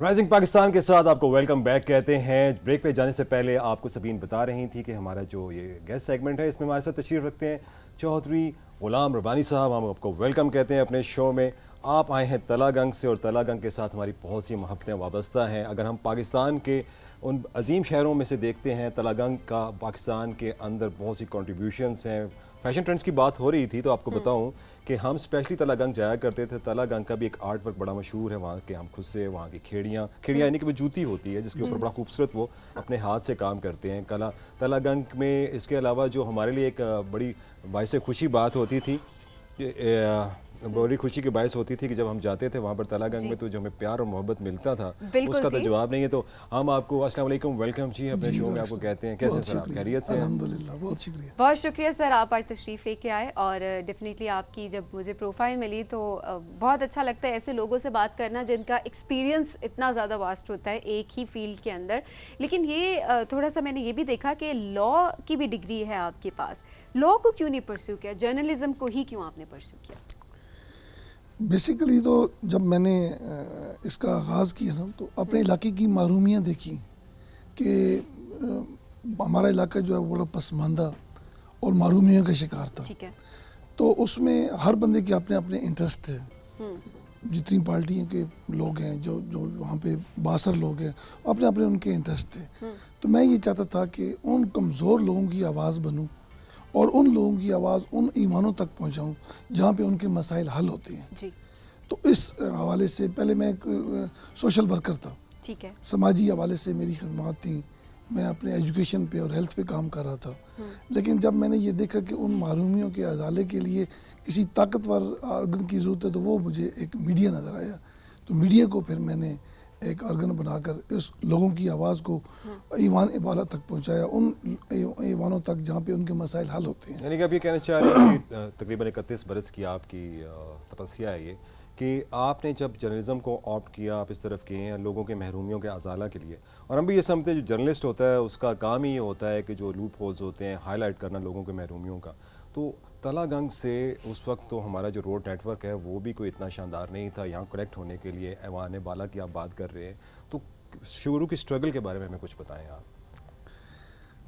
Rising Pakistan کے ساتھ آپ کو ویلکم بیک کہتے ہیں. بریک پہ جانے سے پہلے آپ کو سبین بتا رہی تھی کہ ہمارا جو یہ گیسٹ سیگمنٹ ہے اس میں ہمارے ساتھ تشریف رکھتے ہیں چودھری غلام ربانی صاحب. ہم آپ کو ویلکم کہتے ہیں اپنے شو میں. آپ آئے ہیں تلا گنگ سے اور تلا گنگ کے ساتھ ہماری بہت سی محبتیں وابستہ ہیں. اگر ہم پاکستان کے ان عظیم شہروں میں سے دیکھتے ہیں تلا گنگ کا پاکستان کے اندر بہت سی کنٹریبیوشنز ہیں. فیشن ٹرینڈز کی بات ہو رہی تھی تو آپ کو بتاؤں کہ ہم اسپیشلی تلا گنگ جایا کرتے تھے. تلا گنگ کا بھی ایک آرٹ ورک بڑا مشہور ہے وہاں کے. ہم خود سے وہاں کی کھیڑیاں یعنی کہ وہ جوتی ہوتی ہے جس کے اوپر بڑا خوبصورت وہ اپنے ہاتھ سے کام کرتے ہیں. تلا گنگ میں اس کے علاوہ جو ہمارے لیے ایک بڑی باعث خوشی بات ہوتی تھی بڑی خوشی کی باعث ہوتی تھی کہ جب ہم جاتے تھے وہاں پر تلا گنگ میں تو جو ہمیں پیار اور محبت ملتا تھا اس کا تو جواب نہیں ہے. تو ہم آپ کو السلام علیکم ویلکم جی اپنے شو میں آپ کو کہتے ہیں. کیسے سر آپ خیریت سے؟ الحمدللہ بہت شکریہ. بہت شکریہ سر آپ آج تشریف لے کے آئے اور ڈیفینیٹلی آپ کی جب مجھے پروفائل ملی تو بہت اچھا لگتا ہے ایسے لوگوں سے بات کرنا جن کا ایکسپیرینس اتنا زیادہ واسٹ ہوتا ہے ایک ہی فیلڈ کے اندر. لیکن یہ تھوڑا سا میں نے یہ بھی دیکھا کہ لا کی بھی ڈگری ہے آپ کے پاس. لا کو کیوں نہیں پرسیو کیا؟ جرنلزم کو ہی کیوں آپ نے پرسیو کیا؟ بیسیکلی تو جب میں نے اس کا آغاز کیا نا تو اپنے علاقے کی محرومیاں دیکھی کہ ہمارا علاقہ جو ہے بڑا پسماندہ اور محرومیوں کا شکار تھا. ٹھیک ہے. تو اس میں ہر بندے کے اپنے اپنے انٹرسٹ تھے. جتنی پارٹیوں کے لوگ ہیں جو وہاں پہ باثر لوگ ہیں اپنے اپنے ان کے انٹرسٹ تھے. تو میں یہ چاہتا تھا کہ ان کمزور لوگوں کی آواز بنوں اور ان لوگوں کی آواز ان ایوانوں تک پہنچاؤں جہاں پہ ان کے مسائل حل ہوتے ہیں. جی. تو اس حوالے سے پہلے میں ایک سوشل ورکر تھا. ٹھیک ہے. سماجی حوالے سے میری خدمات تھیں. میں اپنے ایجوکیشن پہ اور ہیلتھ پہ کام کر رہا تھا. لیکن جب میں نے یہ دیکھا کہ ان محرومیوں کے ازالے کے لیے کسی طاقتور آرگن کی ضرورت ہے تو وہ مجھے ایک میڈیا نظر آیا. تو میڈیا کو پھر میں نے ایک آرگن بنا کر اس لوگوں کی آواز کو ایوان بالا تک پہنچایا ان ایوانوں تک جہاں پہ ان کے مسائل حل ہوتے ہیں. یعنی کہ آپ یہ کہنا چاہ رہے ہیں کہ تقریباً 31 برس کی آپ کی تپسیا ہے یہ کہ آپ نے جب جرنلزم کو آپٹ کیا آپ اس طرف کیے ہیں لوگوں کے محرومیوں کے ازالہ کے لیے. اور ہم بھی یہ سمجھتے ہیں جو جرنلسٹ ہوتا ہے اس کا کام ہی یہ ہوتا ہے کہ جو لوپ ہولز ہوتے ہیں ہائی لائٹ کرنا لوگوں کے محرومیوں کا. تو تلا گنگ سے اس وقت تو ہمارا جو روڈ نیٹ ورک ہے وہ بھی کوئی اتنا شاندار نہیں تھا. یہاں کنیکٹ ہونے کے لیے ایوان بالا کی آپ بات کر رہے ہیں تو شروع کی اسٹرگل کے بارے میں ہمیں کچھ بتائیں آپ.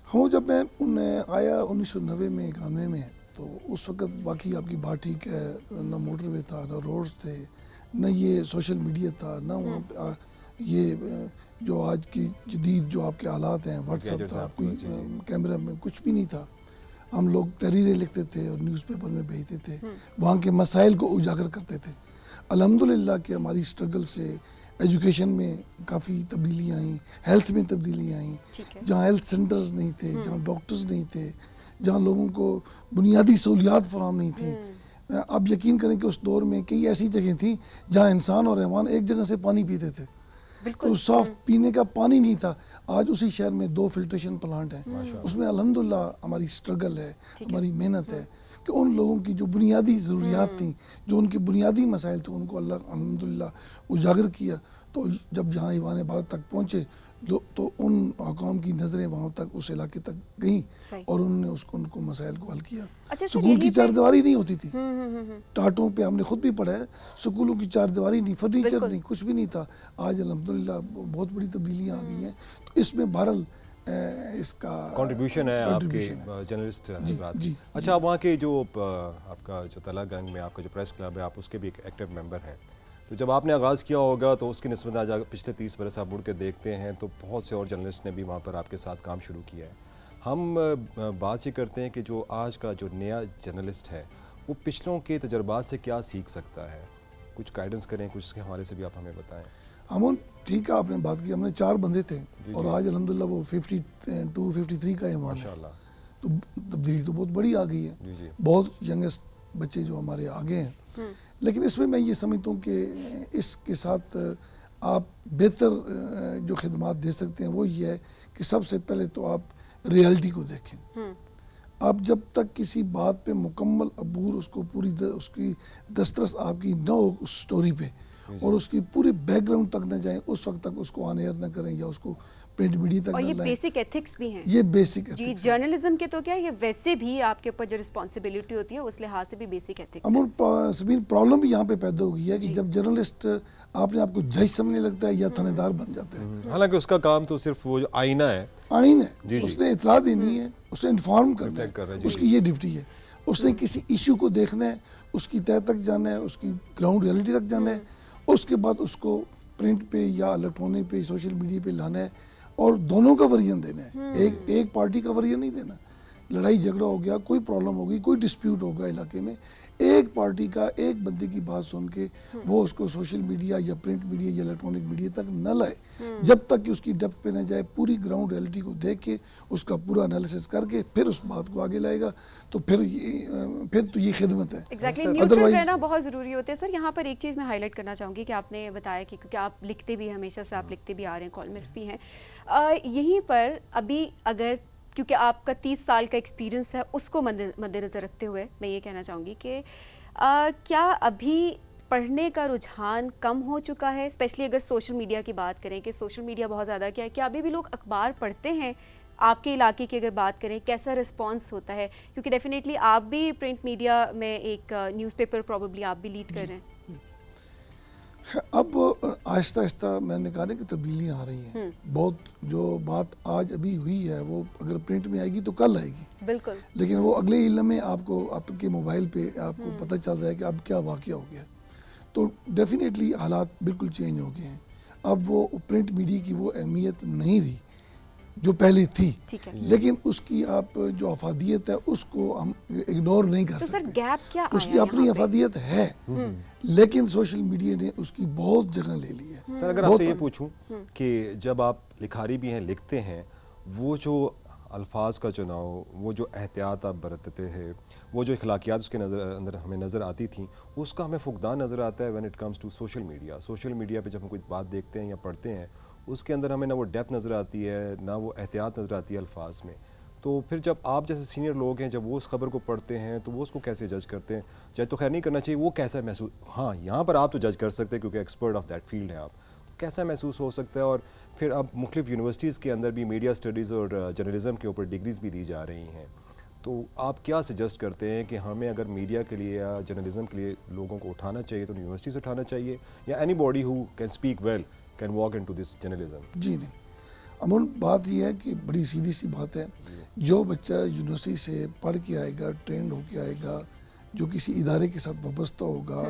ہوں جب میں آیا 1990 میں اکانوے میں تو اس وقت باقی آپ کی بات ٹھیک ہے. نہ موٹر وے تھا نہ روڈز تھے نہ یہ سوشل میڈیا تھا نہ وہاں پہ یہ جو آج کی جدید جو آپ کے آلات ہیں واٹس ایپ تھا کوئی کیمرہ میں کچھ بھی نہیں تھا. ہم لوگ تحریریں لکھتے تھے اور نیوز پیپر میں بھیجتے تھے وہاں کے مسائل کو اجاگر کرتے تھے. الحمدللہ کہ ہماری اسٹرگل سے ایجوکیشن میں کافی تبدیلیاں آئیں ہیلتھ میں تبدیلیاں آئیں. جہاں ہیلتھ سینٹرز نہیں تھے جہاں ڈاکٹرز نہیں تھے جہاں لوگوں کو بنیادی سہولیات فراہم نہیں تھیں. آپ یقین کریں کہ اس دور میں کئی ایسی جگہیں تھیں جہاں انسان اور حیوان ایک جگہ سے پانی پیتے تھے تو صاف پینے کا پانی نہیں تھا. آج اسی شہر میں 2 فلٹریشن پلانٹ ہیں. اس میں الحمدللہ ہماری اسٹرگل ہے ہماری محنت ہے کہ ان لوگوں کی جو بنیادی ضروریات تھیں جو ان کے بنیادی مسائل تھے ان کو اللہ الحمدللہ اجاگر کیا. تو جب جہاں ایوان بھارت تک پہنچے تو ان حکام کی نظریں وہاں تک اس علاقے تک گئیں اور انہوں نے ان کو مسائل کو حل کیا. سکول کی چاردیواری نہیں ہوتی تھی. ٹاٹوں پہ ہم نے خود بھی پڑھا ہے. سکولوں کی چاردیواری نہیں فرنیچر نہیں کچھ بھی نہیں تھا. آج الحمدللہ بہت بڑی تبدیلیاں آ گئی ہیں. تو اس میں بہرحال اس کا کنٹریبیوشن ہے آپ کے جرنلسٹ حضرات. اچھا وہاں کے جو آپ کا جو تلا گنگ میں آپ کا جو پریس کلب ہے آپ اس کے بھی ایک ایکٹیو ممبر ہیں. تو جب آپ نے آغاز کیا ہوگا تو اس کی نسبت آج پچھلے 30 برس آپ مڑ کے دیکھتے ہیں تو بہت سے اور جرنلسٹ نے بھی وہاں پر آپ کے ساتھ کام شروع کیا ہے. ہم بات یہ کرتے ہیں کہ جو آج کا جو نیا جرنلسٹ ہے وہ پچھلوں کے تجربات سے کیا سیکھ سکتا ہے. کچھ گائیڈنس کریں کچھ اس کے حوالے سے بھی آپ ہمیں بتائیں. ہم ٹھیک ہے آپ نے بات کی. ہم نے 4 بندے تھے اور آج الحمدللہ وہ 52 53 کا ایوان ہے. تو تبدیلی تو بہت بڑی آ گئی ہے. بہت ینگسٹ بچے جو ہمارے آگے ہیں. لیکن اس میں یہ سمجھتا ہوں کہ اس کے ساتھ آپ بہتر جو خدمات دے سکتے ہیں وہ یہ ہے کہ سب سے پہلے تو آپ ریئلٹی کو دیکھیں. آپ جب تک کسی بات پہ مکمل عبور اس کو پوری اس کی دسترس آپ کی نہ ہو اس سٹوری پہ اور اس کی پورے بیک گراؤنڈ تک نہ جائیں، اس وقت تک اس کو آن ایئر نہ کریں یا اس کو پرنٹ میڈیا تک اور نہ یہ لائیں. بیسک ایتھکس بھی ہیں. یہ بیسک جی جرنلزم کے تو کیا یہ ویسے بھی آپ کے اوپر جو رسپانسبلٹی ہوتی ہے اس لحاظ سے بھی بیسک ایتھکس. سبین پرابلم بھی یہاں پہ پیدا ہو گئی ہے کہ جب جرنلسٹ اپنے آپ کو جج سمجھنے لگتا ہے یا تھانے دار بن جاتا ہے. حالانکہ اس کا کام تو صرف وہ جو آئینہ ہے، آئین ہے، اس نے اطلاع دینی ہے، اس نے انفارم کرنا ہے، اس کی یہ ڈیوٹی ہے. اس نے کسی ایشو کو دیکھنا ہے، اس کی تہہ تک جانا ہے، اس کی گراؤنڈ ریئلٹی تک جانا ہے، اس کے بعد اس کو پرنٹ پہ یا الیکٹرانک پہ سوشل میڈیا پہ لانا ہے اور دونوں کا ورژن دینا ہے. ایک پارٹی کا ورژن نہیں دینا. لڑائی جھگڑا ہو گیا، کوئی پرابلم ہوگی، کوئی ڈسپیوٹ ہوگا علاقے میں، ایک پارٹی کا ایک بندے کی بات سن کے وہ اس کو سوشل میڈیا یا پرنٹ میڈیا یا الیکٹرانک میڈیا تک نہ لائے جب تک کہ اس کی ڈیپتھ پہ نہ جائے. پوری گراؤنڈ ریئلٹی کو دیکھ کے اس کا پورا انالیسس کر کے پھر اس بات کو آگے لائے گا تو پھر تو یہ خدمت ہے. ایگزیکٹلی نیوٹرل رہنا بہت ضروری ہوتا ہے. سر یہاں پر ایک چیز میں ہائی لائٹ کرنا چاہوں گی کہ آپ نے بتایا کہ کیونکہ آپ لکھتے بھی ہمیشہ سے آپ لکھتے بھی آ رہے ہیں، کالمسٹ بھی ہیں. یہیں پر ابھی اگر کیونکہ آپ کا 30 سال کا ایکسپیرینس ہے اس کو مد نظر رکھتے ہوئے میں یہ کہنا چاہوں گی کہ کیا ابھی پڑھنے کا رجحان کم ہو چکا ہے، اسپیشلی اگر سوشل میڈیا کی بات کریں کہ سوشل میڈیا بہت زیادہ کیا ہے، کیا ابھی بھی لوگ اخبار پڑھتے ہیں؟ آپ کے علاقے کی اگر بات کریں کیسا رسپانس ہوتا ہے؟ کیونکہ ڈیفینیٹلی آپ بھی پرنٹ میڈیا میں ایک نیوز پیپر پروبیبلی آپ بھی لیڈ کر رہے ہیں. اب آہستہ آہستہ میں نے کہا کہ تبدیلیاں آ رہی ہیں. بہت جو بات آج ابھی ہوئی ہے وہ اگر پرنٹ میں آئے گی تو کل آئے گی بالکل، لیکن وہ اگلے علم میں آپ کو آپ کے موبائل پہ آپ کو پتہ چل رہا ہے کہ اب کیا واقعہ ہو گیا. تو ڈیفینیٹلی حالات بالکل چینج ہو گئے ہیں. اب وہ پرنٹ میڈیا کی وہ اہمیت نہیں رہی جو پہلے تھی، لیکن اس کی آپ جو افادیت ہے اس کو ہم اگنور نہیں کر سکتے. اس کی اپنی افادیت ہے لیکن سوشل میڈیا نے اس کی بہت جگہ لے لی ہے. سر اگر آپ سے یہ پوچھوں کہ جب آپ لکھاری بھی ہیں، لکھتے ہیں، وہ جو الفاظ کا چناؤ، وہ جو احتیاط آپ برتتے ہیں، وہ جو اخلاقیات اس کے اندر ہمیں نظر آتی تھیں، اس کا ہمیں فقدان نظر آتا ہے when it comes to social media. Social media پہ جب ہم کوئی بات دیکھتے ہیں یا پڑھتے ہیں اس کے اندر ہمیں نہ وہ ڈیپتھ نظر آتی ہے نہ وہ احتیاط نظر آتی ہے الفاظ میں. تو پھر جب آپ جیسے سینئر لوگ ہیں جب وہ اس خبر کو پڑھتے ہیں تو وہ اس کو کیسے جج کرتے ہیں؟ جج تو خیر نہیں کرنا چاہیے، وہ کیسا محسوس، ہاں یہاں پر آپ تو جج کر سکتے ہیں کیونکہ ایکسپرٹ آف دیٹ فیلڈ ہے آپ، کیسا محسوس ہو سکتا ہے؟ اور پھر اب مختلف یونیورسٹیز کے اندر بھی میڈیا اسٹڈیز اور جرنلزم کے اوپر ڈگریز بھی دی جا رہی ہیں. تو آپ کیا سجیسٹ کرتے ہیں کہ ہمیں اگر میڈیا کے لیے یا جرنلزم کے لیے لوگوں کو اٹھانا چاہیے تو یونیورسٹی سے اٹھانا چاہیے یا anybody who can speak well can walk into this journalism? جی نہیں، امون بات یہ ہے کہ بڑی سیدھی سی بات ہے. جو بچہ یونیورسٹی سے پڑھ کے آئے گا، ٹرینڈ ہو کے آئے گا، جو کسی ادارے کے ساتھ وابستہ ہوگا،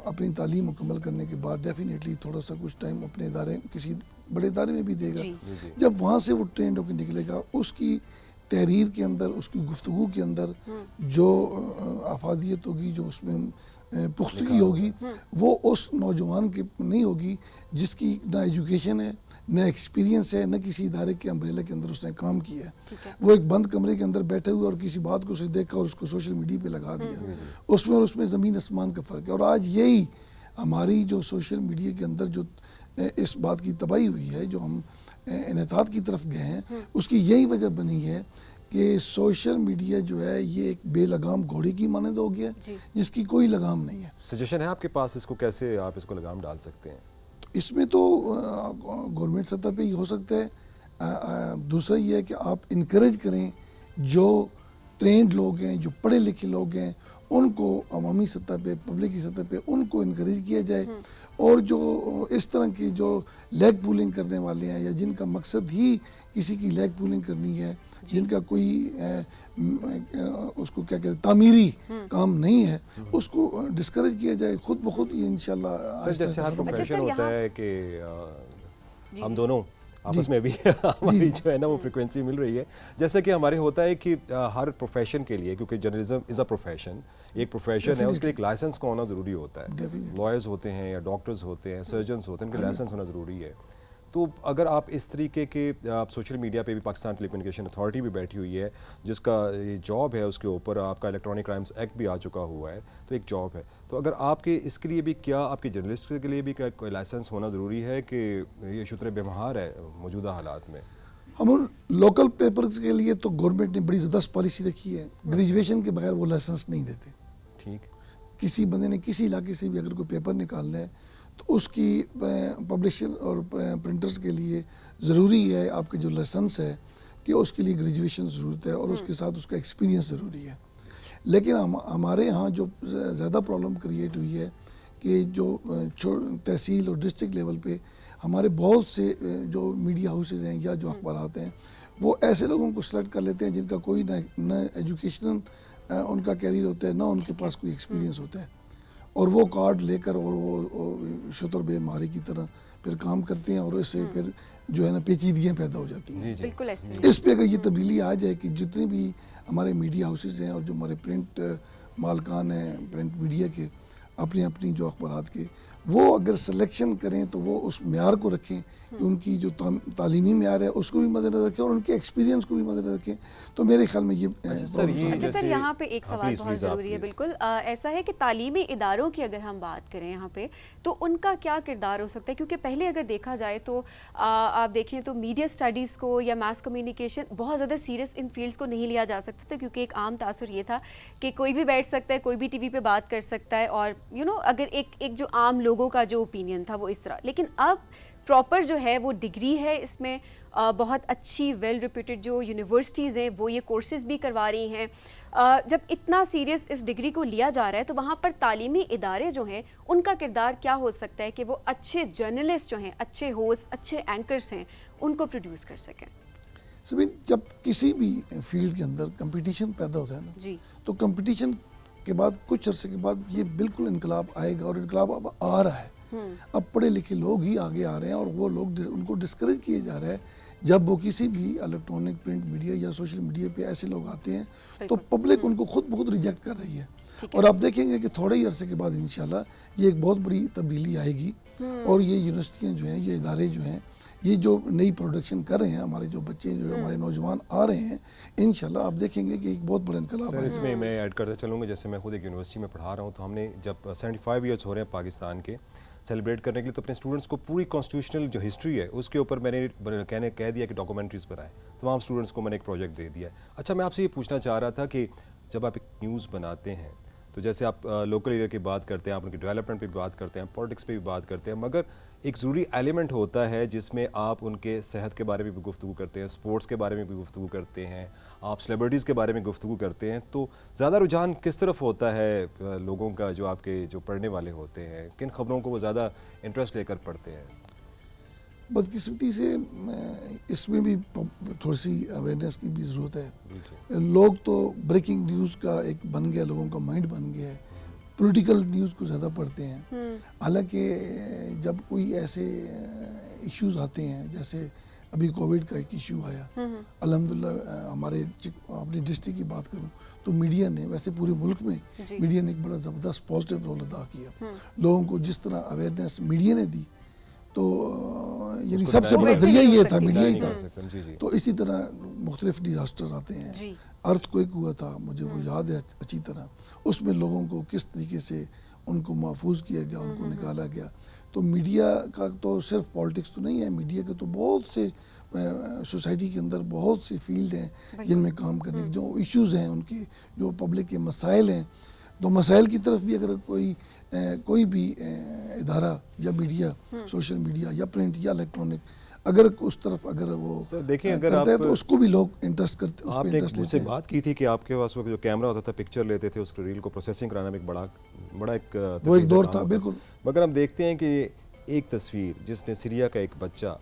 اپنی تعلیم مکمل کرنے کے بعد ڈیفینیٹلی تھوڑا سا کچھ ٹائم اپنے ادارے کسی بڑے ادارے میں بھی دے گا. جب وہاں سے وہ ٹرینڈ ہو کے نکلے گا، اس کی تحریر کے اندر، اس کی گفتگو کے اندر جو افادیت ہوگی، جو اس میں پختگی ہوگی، وہ اس نوجوان کی نہیں ہوگی جس کی نہ ایجوکیشن ہے، نہ ایکسپیرینس ہے، نہ کسی ادارے کے امبریلا کے اندر اس نے کام کیا ہے. وہ ایک بند کمرے کے اندر بیٹھے ہوئے اور کسی بات کو اسے دیکھا اور اس کو سوشل میڈیا پہ لگا دیا. اس میں اور اس میں زمین آسمان کا فرق ہے. اور آج یہی ہماری جو سوشل میڈیا کے اندر جو اس بات کی تباہی ہوئی ہے، جو ہم انحطاط کی طرف گئے ہیں، اس کی یہی وجہ بنی ہے کہ سوشل میڈیا جو ہے یہ ایک بے لگام گھوڑے کی مانند ہو گیا جس کی کوئی لگام نہیں ہے. سجیشن ہے آپ کے پاس اس کو کیسے آپ اس کو لگام ڈال سکتے ہیں؟ اس میں تو گورنمنٹ سطح پہ ہی ہو سکتا ہے. دوسرا یہ ہے کہ آپ انکریج کریں جو ٹرینڈ لوگ ہیں، جو پڑھے لکھے لوگ ہیں، ان کو عوامی سطح پہ، پبلک کی سطح پہ ان کو انکریج کیا جائے. اور جو اس طرح کی جو لیگ پولنگ کرنے والے ہیں یا جن کا مقصد ہی کسی کی لیگ پولنگ کرنی ہے، جن کا کوئی اس کو کیا کہتے ہیں تعمیری کام نہیں ہے، اس کو ڈسکریج کیا جائے. خود بخود یہ انشاءاللہ. سر جیسے ہر پروفیشن ہوتا ہے کہ ہم دونوں آپس میں بھی ہماری جو ہے نا وہ فریکوینسی مل رہی ہے. جیسا کہ ہمارے ہوتا ہے کہ ہر پروفیشن کے لیے، کیونکہ جرنلزم از اے پروفیشن، ایک پروفیشن ہے، اس کے لیے ایک لائسنس کا ہونا ضروری ہوتا ہے. لائرز ہوتے ہیں یا ڈاکٹرز ہوتے ہیں، سرجنز ہوتے ہیں، ان کے لائسنس ہونا ضروری ہے. تو اگر آپ اس طریقے کے آپ سوشل میڈیا پہ بھی پاکستان ٹیلی کمیونیکیشن اتھارٹی بھی بیٹھی ہوئی ہے جس کا جاب ہے، اس کے اوپر آپ کا الیکٹرانک کرائمز ایکٹ بھی آ چکا ہوا ہے، تو ایک جاب ہے. تو اگر آپ کے اس کے لیے بھی کیا آپ کے جرنلسٹ کے لیے بھی کوئی لائسنس ہونا ضروری ہے کہ یہ شتر بے مہار ہے موجودہ حالات میں؟ ہم لوکل پیپرز کے لیے تو گورنمنٹ نے بڑی زبردست پالیسی رکھی ہے، گریجویشن کے بغیر وہ لائسنس نہیں دیتے. ٹھیک. کسی بندے نے کسی علاقے سے بھی اگر کوئی پیپر نکالنا ہے تو اس کی پبلشر اور پرنٹرز کے لیے ضروری ہے آپ کے جو لائسنس ہے کہ اس کے لیے گریجویشن ضرورت ہے اور اس کے ساتھ اس کا ایکسپیرینس ضروری ہے. لیکن ہمارے ہاں جو زیادہ پرابلم کریٹ ہوئی ہے کہ جو تحصیل اور ڈسٹرکٹ لیول پہ ہمارے بہت سے جو میڈیا ہاؤسز ہیں یا جو اخبارات ہیں وہ ایسے لوگوں کو سلیکٹ کر لیتے ہیں جن کا کوئی نہ ایجوکیشنل ان کا کیریئر ہوتا ہے نہ ان کے پاس کوئی ایکسپیرینس ہوتا ہے, اور وہ کارڈ لے کر اور وہ شتر بے ماری کی طرح پھر کام کرتے ہیں اور اس سے پھر جو ہے نا پیچیدگیاں پیدا ہو جاتی ہیں. بالکل ایسے اس پہ اگر یہ تبدیلی آ جائے کہ جتنے بھی ہمارے میڈیا ہاؤسز ہیں اور جو ہمارے پرنٹ مالکان ہیں پرنٹ میڈیا کے اپنی جو اخبارات کے, وہ اگر سلیکشن کریں تو وہ اس معیار کو رکھیں کہ ان کی جو تعلیمی معیار ہے اس کو بھی مد نظر رکھیں اور ان کے ایکسپیرینس کو بھی مد نظر رکھیں, تو میرے خیال میں یہ اچھا سر یہاں پہ ایک سوال بہت ضروری ہے. بالکل ایسا ہے کہ تعلیمی اداروں کی اگر ہم بات کریں یہاں پہ تو ان کا کیا کردار ہو سکتا ہے, کیونکہ پہلے اگر دیکھا جائے تو آپ دیکھیں تو میڈیا اسٹڈیز کو یا ماس کمیونیکیشن بہت زیادہ سیریس ان فیلڈس کو نہیں لیا جا سکتا تھا, کیونکہ ایک عام تاثر یہ تھا کہ کوئی بھی بیٹھ سکتا ہے, کوئی بھی ٹی وی پہ بات کر سکتا ہے, اور اگر ایک جو عام لوگوں کا جو اوپینین تھا وہ اس طرح. لیکن اب پراپر جو ہے وہ ڈگری ہے, اس میں بہت اچھی ویل ریپیوٹیڈ جو یونیورسٹیز ہیں وہ یہ کورسز بھی کروا رہی ہیں. جب اتنا سیریس اس ڈگری کو لیا جا رہا ہے تو وہاں پر تعلیمی ادارے جو ہیں ان کا کردار کیا ہو سکتا ہے کہ وہ اچھے جرنلسٹ جو ہیں, اچھے ہوسٹ, اچھے اینکرز ہیں, ان کو پروڈیوس کر سکیں. سبین, جب کسی بھی فیلڈ کے اندر کمپٹیشن پیدا ہوتا ہے نا جی تو کمپٹیشن کے بعد کچھ عرصے کے بعد یہ بالکل انقلاب آئے گا, اور انقلاب اب آ رہا ہے. اب پڑھے لکھے لوگ ہی آگے آ رہے ہیں اور وہ لوگ ان کو ڈسکریج کیے جا رہا ہے. جب وہ کسی بھی الیکٹرانک پرنٹ میڈیا یا سوشل میڈیا پہ ایسے لوگ آتے ہیں تو پبلک ان کو خود بخود ریجیکٹ کر رہی ہے, اور آپ دیکھیں گے کہ تھوڑے ہی عرصے کے بعد انشاءاللہ یہ ایک بہت بڑی تبدیلی آئے گی, اور یہ یونیورسٹیاں جو ہیں, یہ ادارے جو ہیں, یہ جو نئی پروڈکشن کر رہے ہیں, ہمارے جو بچے جو ہمارے نوجوان آ رہے ہیں, انشاءاللہ آپ دیکھیں گے کہ ایک بہت بڑا انقلاب ہے. اس میں میں ایڈ کرتے چلوں گا, جیسے میں خود ایک یونیورسٹی میں پڑھا رہا ہوں, تو ہم نے جب 75 ایئرس ہو رہے ہیں پاکستان کے سیلیبریٹ کرنے کے لیے, تو اپنے اسٹوڈنٹس کو پوری کانسٹیٹیوشنل جو ہسٹری ہے اس کے اوپر میں نے کہہ دیا کہ ڈاکومنٹریز بنائیں. تمام اسٹوڈنٹس کو میں نے ایک پروجیکٹ دے دیا ہے. اچھا, میں آپ سے یہ پوچھنا چاہ رہا تھا کہ جب آپ ایک نیوز بناتے ہیں تو جیسے آپ لوکل ایریا کی بات کرتے ہیں, آپ ان کی ڈیولپمنٹ پہ بھی بات کرتے ہیں, پالیٹکس پہ بھی بات کرتے ہیں, مگر ایک ضروری ایلیمنٹ ہوتا ہے جس میں آپ ان کے صحت کے بارے میں بھی گفتگو کرتے ہیں, اسپورٹس کے بارے میں بھی گفتگو کرتے ہیں, آپ سیلیبریٹیز کے بارے میں گفتگو کرتے ہیں. تو زیادہ رجحان کس طرف ہوتا ہے لوگوں کا, جو آپ کے جو پڑھنے والے ہوتے ہیں, کن خبروں کو وہ زیادہ انٹرسٹ لے کر پڑھتے ہیں؟ بدقسمتی سے اس میں بھی تھوڑی سی اویئرنیس کی بھی ضرورت ہے. لوگ تو بریکنگ نیوز کا ایک بن گیا, لوگوں کا مائنڈ بن گیا ہے, پولیٹیکل نیوز کو زیادہ پڑھتے ہیں. حالانکہ جب کوئی ایسے ایشوز آتے ہیں, جیسے ابھی کووڈ کا ایک ایشو آیا, الحمدللہ ہمارے اپنی ڈسٹرکٹ کی بات کروں تو میڈیا نے, ویسے پورے ملک میں میڈیا نے ایک بڑا زبردست پازیٹیو رول ادا کیا. لوگوں کو جس طرح اویئرنیس میڈیا نے دی, تو یعنی سب سے بڑا ذریعہ یہ تھا, میڈیا ہی تھا. تو اسی طرح مختلف ڈیزاسٹرز آتے ہیں, ارتھ کوئک ہوا تھا, مجھے وہ یاد ہے اچھی طرح, اس میں لوگوں کو کس طریقے سے ان کو محفوظ کیا گیا, ان کو نکالا گیا. تو میڈیا کا تو صرف پالیٹکس تو نہیں ہے, میڈیا کے تو بہت سے سوسائٹی کے اندر بہت سے فیلڈ ہیں جن میں کام کرنے کے جو ایشوز ہیں, ان کے جو پبلک کے مسائل ہیں, تو مسائل کی طرف بھی اگر کوئی بھی ادارہ یا میڈیا, سوشل میڈیا یا پرنٹ یا الیکٹرانک, اگر اس طرف اگر وہ دیکھیں اگر کرتا ہے تو اس کو بھی لوگ انٹرسٹ کرتے ہیں. آپ نے مجھ سے بات کی تھی کہ آپ کے پاس وہ جو کیمرہ ہوتا تھا, پکچر لیتے تھے, اس ریل کو پروسیسنگ کرانا میں ایک بڑا وہ ایک دور تھا. بالکل. مگر ہم دیکھتے ہیں کہ ایک تصویر جس نے سیریا کا ایک بچہ,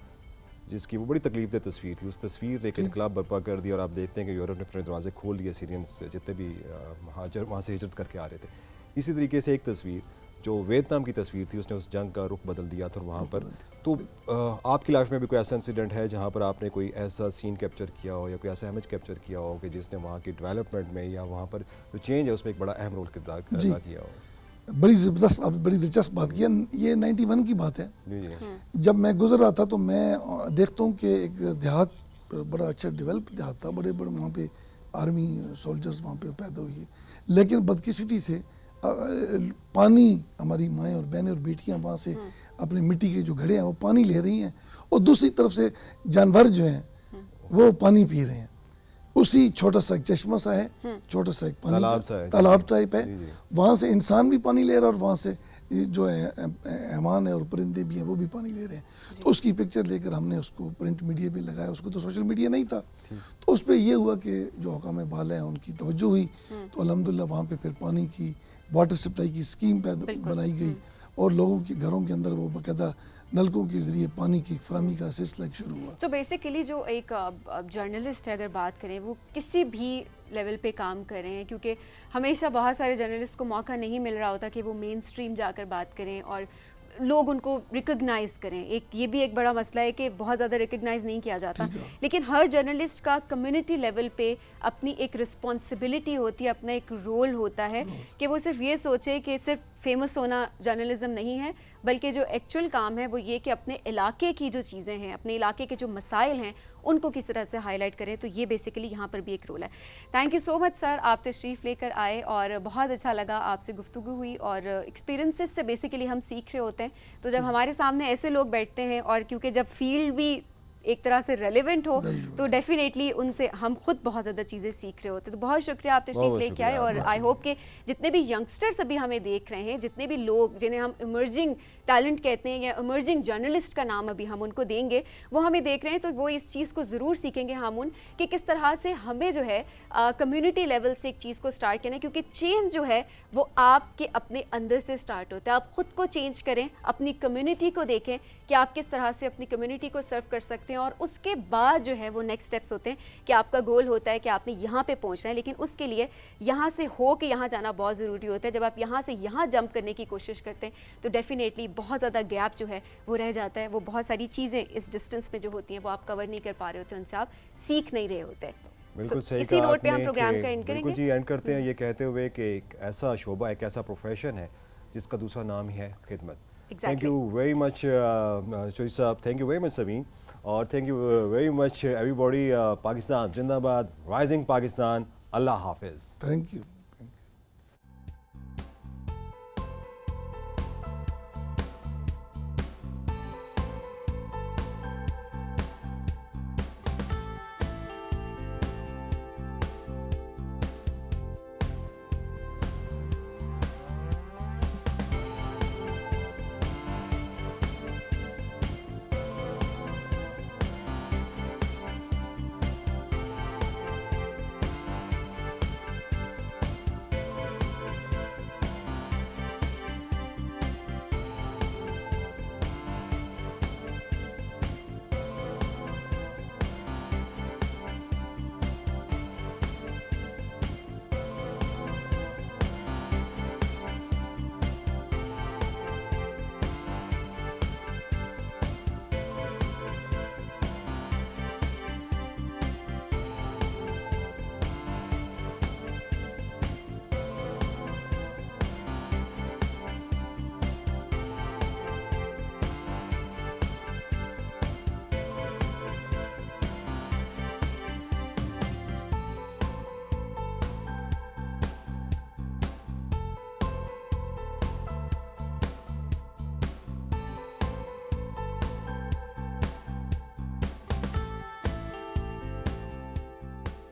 جس کی وہ بڑی تکلیف دہ تصویر تھی, اس تصویر نے ایک انقلاب برپا کر دیا, اور آپ دیکھتے ہیں کہ یورپ نے اپنے دروازے کھول دیے سیرینس جتنے بھی مہاجر وہاں سے ہجرت کر کے آ رہے تھے. اسی طریقے سے ایک تصویر جو ویتنام کی تصویر تھی, اس نے اس جنگ کا رخ بدل دیا تھا وہاں پر. تو آپ کی لائف میں بھی کوئی ایسا انسیڈنٹ ہے جہاں پر آپ نے کوئی ایسا سین کیپچر کیا ہو یا کوئی ایسا امیج کیپچر کیا ہو کہ جس نے وہاں کی ڈیولپمنٹ میں یا وہاں پر جو چینج ہے اس میں ایک بڑا اہم رول کردار ادا کیا ہو؟ بڑی زبردست, آپ بڑی دلچسپ بات کی. یہ 91 کی بات ہے. جب میں گزر رہا تھا تو میں دیکھتا ہوں کہ ایک دیہات بڑا اچھا ڈیولپ دیہات تھا, بڑے وہاں پہ آرمی سولجرز وہاں پہ پیدا ہوئی ہے, لیکن بدقسمتی سے پانی, ہماری مائیں اور بہنیں اور بیٹیاں وہاں سے اپنے مٹی کے جو گھڑے ہیں وہ پانی لے رہی ہیں, اور دوسری طرف سے جانور جو ہیں وہ پانی پی رہے ہیں. اسی چھوٹا سا ایک چشمہ سا ہے, چھوٹا سا ایک پانی تالاب سا کا ہے. تالاب ٹائپ ہے, جی جی. وہاں سے انسان بھی پانی لے رہا ہے اور وہاں سے جو حیوان ہے اور پرندے بھی ہیں وہ بھی پانی لے رہے ہیں. تو اس کی پکچر لے کر ہم نے اس کو پرنٹ میڈیا پہ لگایا. اس کو تو سوشل میڈیا نہیں تھا, تو اس پہ یہ ہوا کہ جو حکام بالا ہیں ان کی توجہ ہوئی, تو الحمدللہ وہاں پہ پھر پانی کی واٹر سپلائی کی اسکیم بنائی گئی اور لوگوں کے گھروں کے اندر وہ باقاعدہ نلکوں کے ذریعے پانی کی فراہمی کا سلسلہ شروع ہوا. تو بیسیکلی جو ایک جرنلسٹ ہے اگر بات کریں وہ کسی بھی لیول پہ کام کر رہے ہیں, کیونکہ ہمیشہ بہت سارے جرنلسٹ کو موقع نہیں مل رہا ہوتا کہ وہ مین اسٹریم جا کر بات کریں اور لوگ ان کو ریکگنائز کریں. یہ بھی ایک بڑا مسئلہ ہے کہ بہت زیادہ ریکگنائز نہیں کیا جاتا, لیکن ہر جرنلسٹ کا کمیونٹی لیول پہ اپنی ایک رسپانسبلٹی ہوتی ہے, اپنا ایک رول ہوتا ہے کہ وہ صرف یہ سوچے کہ صرف فیمس ہونا جرنلزم نہیں ہے, بلکہ جو ایکچوئل کام ہے وہ یہ کہ اپنے علاقے کی جو چیزیں ہیں, اپنے علاقے کے جو مسائل ہیں ان کو کس طرح سے ہائی لائٹ کریں. تو یہ بیسیکلی یہاں پر بھی ایک رول ہے. تھینک یو سو مچ سر, آپ تشریف لے کر آئے اور بہت اچھا لگا, آپ سے گفتگو ہوئی اور ایکسپیرینسز سے بیسیکلی ہم سیکھ رہے ہوتے ہیں. تو جب ہمارے سامنے ایسے لوگ بیٹھتے ہیں اور کیونکہ جب فیلڈ بھی ایک طرح سے ریلیونٹ ہو تو ڈیفینیٹلی ان سے ہم خود بہت زیادہ چیزیں سیکھ رہے ہوتے ہیں. تو بہت شکریہ آپ تشریف لے کے آئے, اور آئی ہوپ کہ جتنے بھی ینگسٹرس ابھی ہمیں دیکھ رہے ہیں, جتنے بھی لوگ جنہیں ہم ایمرجنگ ٹیلنٹ کہتے ہیں یا ایمرجنگ جرنلسٹ کا نام ابھی ہم ان کو دیں گے, وہ ہمیں دیکھ رہے ہیں تو وہ اس چیز کو ضرور سیکھیں گے ہم ان کہ کس طرح سے ہمیں جو ہے کمیونٹی لیول سے ایک چیز کو سٹارٹ کرنا ہے, کیونکہ چینج جو ہے وہ آپ کے اپنے اندر سے سٹارٹ ہوتا ہے. آپ خود کو چینج کریں, اپنی کمیونٹی کو دیکھیں کہ آپ کس طرح سے اپنی کمیونٹی کو سرو کر سکتے ہیں, اور اس کے بعد جو ہے وہ نیکسٹ سٹیپس ہوتے ہیں کہ آپ کا گول ہوتا ہے کہ آپ نے یہاں پہ پہنچنا ہے, لیکن اس کے لیے یہاں سے ہو کے یہاں جانا بہت ضروری ہوتا ہے. جب آپ یہاں سے یہاں جمپ کرنے کی کوشش کرتے ہیں تو ڈیفینیٹلی بہت زیادہ گیپ جو ہے وہ رہ جاتا ہے, وہ بہت ساری چیزیں اس ڈسٹینس میں جو ہوتی ہیں وہ آپ کور نہیں کر پا رہے ہوتے, ان سے آپ سیکھ نہیں رہے ہوتے. بالکل صحیح اسی کہا نوٹ آپ پہ ہم نے پروگرام کا اینڈ کہ کریں بالکل گے. جی اینڈ کرتے ہیں یہ کہتے ہوئے کہ ایک ایسا شعبہ, ایک ایسا پروفیشن ہے جس کا دوسرا نام ہی ہے خدمت. Thank you very much Chaudhry صاحب, thank you very much Sabeen, اور thank you very much everybody. Pakistan زندہ باد, رائزنگ پاکستان, اللہ حافظ. Thank you.